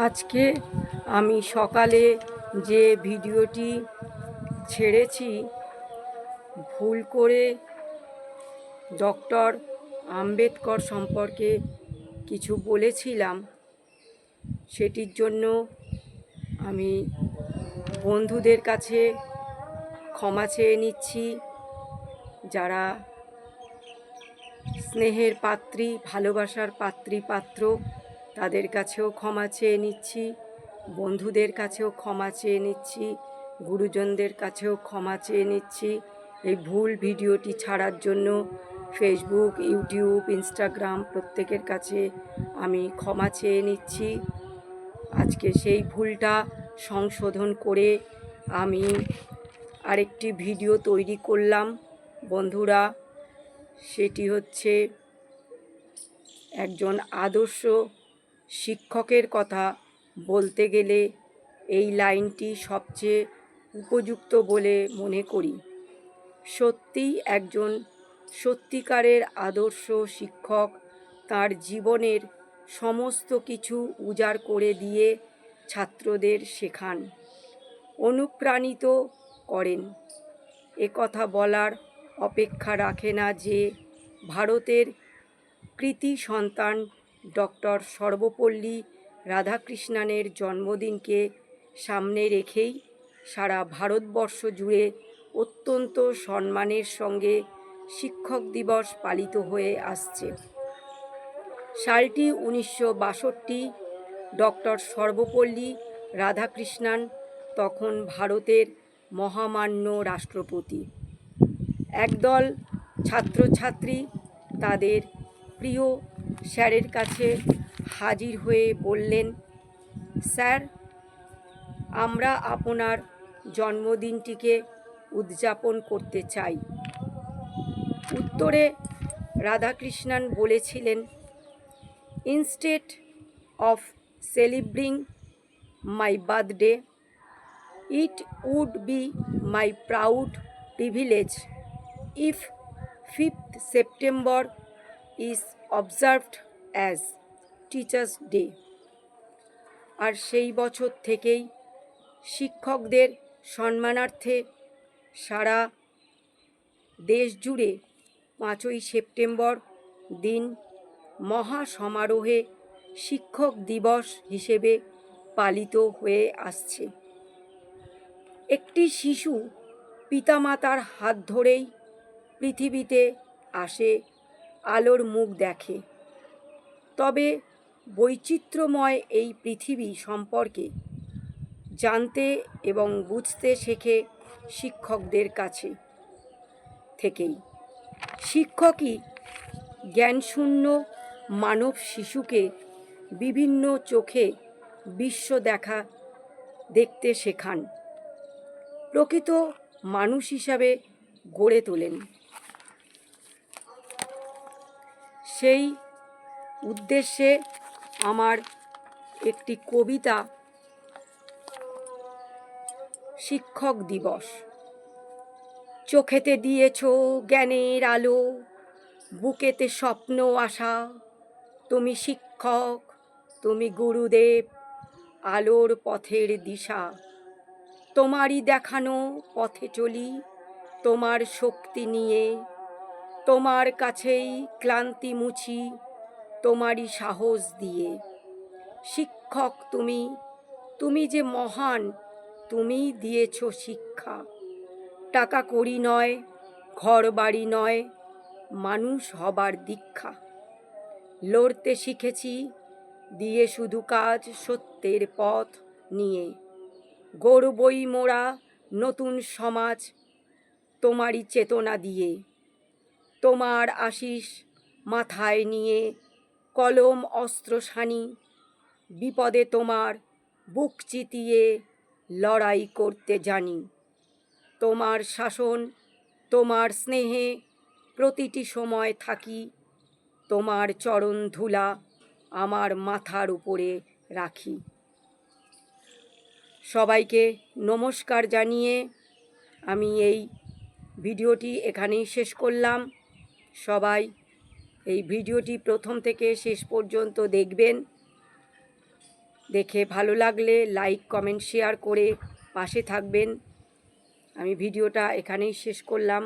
আজকে আমি সকালে যে ভিডিওটি ছেড়েছি, ভুল করে ডক্টর আম্বেদকর সম্পর্কে কিছু বলেছিলাম। সেটির জন্য আমি বন্ধুদের কাছে ক্ষমা চেয়ে নিচ্ছি। যারা স্নেহের পাত্রী, ভালোবাসার পাত্র, তাদের কাছেও ক্ষমা চেয়ে নিচ্ছি, বন্ধুদের কাছেও ক্ষমা চেয়ে নিচ্ছি, গুরুজনদের কাছেও ক্ষমা চেয়ে নিচ্ছি এই ভুল ভিডিওটি ছাড়ার জন্য। ফেসবুক, ইউটিউব, ইনস্টাগ্রাম প্রত্যেকের কাছে আমি ক্ষমা চেয়ে নিচ্ছি। আজকে সেই ভুলটা সংশোধন করে আমি আরেকটি ভিডিও তৈরি করলাম বন্ধুরা। সেটি হচ্ছে একজন আদর্শ শিক্ষকের কথা বলতে গেলে এই লাইনটি সবচেয়ে উপযুক্ত বলে মনে করি। সত্যিই একজন সত্যিকারের আদর্শ শিক্ষক তার জীবনের সমস্ত কিছু উজাড় করে দিয়ে ছাত্রদের শেখান, অনুপ্রাণিত করেন। একথা বলার অপেক্ষা রাখে না যে ভারতের কৃতি সন্তান ডক্টর সর্বপল্লী রাধাকৃষ্ণনের জন্মদিনকে সামনে রেখেই সারা ভারতবর্ষ জুড়ে অত্যন্ত সম্মানের সঙ্গে শিক্ষক দিবস পালিত হয়ে আসছে। সালটি 1962। ডক্টর সর্বপল্লী রাধাকৃষ্ণন তখন ভারতের মহামান্য রাষ্ট্রপতি। একদল ছাত্রছাত্রী তাদের প্রিয় স্যারের কাছে হাজির হয়ে বললেন, স্যার, আমরা আপনার জন্মদিনটিকে উদযাপন করতে চাই। উত্তরে রাধাকৃষ্ণন বলেছিলেন, instead of celebrating my birthday, it would be my proud privilege if 5th September is observed as Teachers' Day। আর সেই বছর থেকেই শিক্ষকদের সম্মানার্থে সারা দেশ জুড়ে 5ই সেপ্টেম্বর দিন মহা সমারোহে শিক্ষক দিবস হিসেবে পালিত হয়ে আসছে। একটি শিশু পিতামাতার হাত ধরেই পৃথিবীতে আসে, আলোর মুখ দেখে। তবে বৈচিত্র্যময় এই পৃথিবী সম্পর্কে জানতে এবং বুঝতে শেখে শিক্ষকদের কাছে থেকেই। শিক্ষকই জ্ঞানশূন্য মানব শিশুকে বিভিন্ন চোখে বিশ্ব দেখতে শেখান, প্রকৃত মানুষ হিসাবে গড়ে তোলেন। সেই উদ্দেশ্যে আমার একটি কবিতা, শিক্ষক দিবস। চোখেতে দিয়েছ জ্ঞানের আলো, বুকেতে স্বপ্ন আশা, তুমি শিক্ষক, তুমি গুরুদেব, আলোর পথের দিশা। তোমারই দেখানো পথে চলি, তোমার শক্তি নিয়ে, তোমার কাছেই ক্লান্তি মুছি, তোমারই সাহস দিয়ে। শিক্ষক তুমি, তুমি যে মহান, তুমি দিয়েছ শিক্ষা। টাকা কড়ি নয়, ঘর বাড়ি নয়, মানুষ হবার দীক্ষা। লড়তে শিখেছি দিয়ে শুধু কাজ, সত্যের পথ নিয়ে। গড়বই মোরা নতুন সমাজ, তোমারই চেতনা দিয়ে। তোমার আশিস মাথায় নিয়ে, কলম অস্ত্র শানি, বিপদে তোমার বুক চিতিয়ে লড়াই করতে জানি। তোমার শাসন, তোমার স্নেহে প্রতিটি সময় থাকি, তোমার চরণ ধুলা আমার মাথার উপরে রাখি। সবাইকে নমস্কার জানিয়ে আমি এই ভিডিওটি এখানেই শেষ করলাম। সবাই এই ভিডিওটি প্রথম থেকে শেষ পর্যন্ত দেখবেন। দেখে ভালো লাগলে লাইক কমেন্ট শেয়ার করে পাশে থাকবেন। আমি ভিডিওটা এখানেই শেষ করলাম।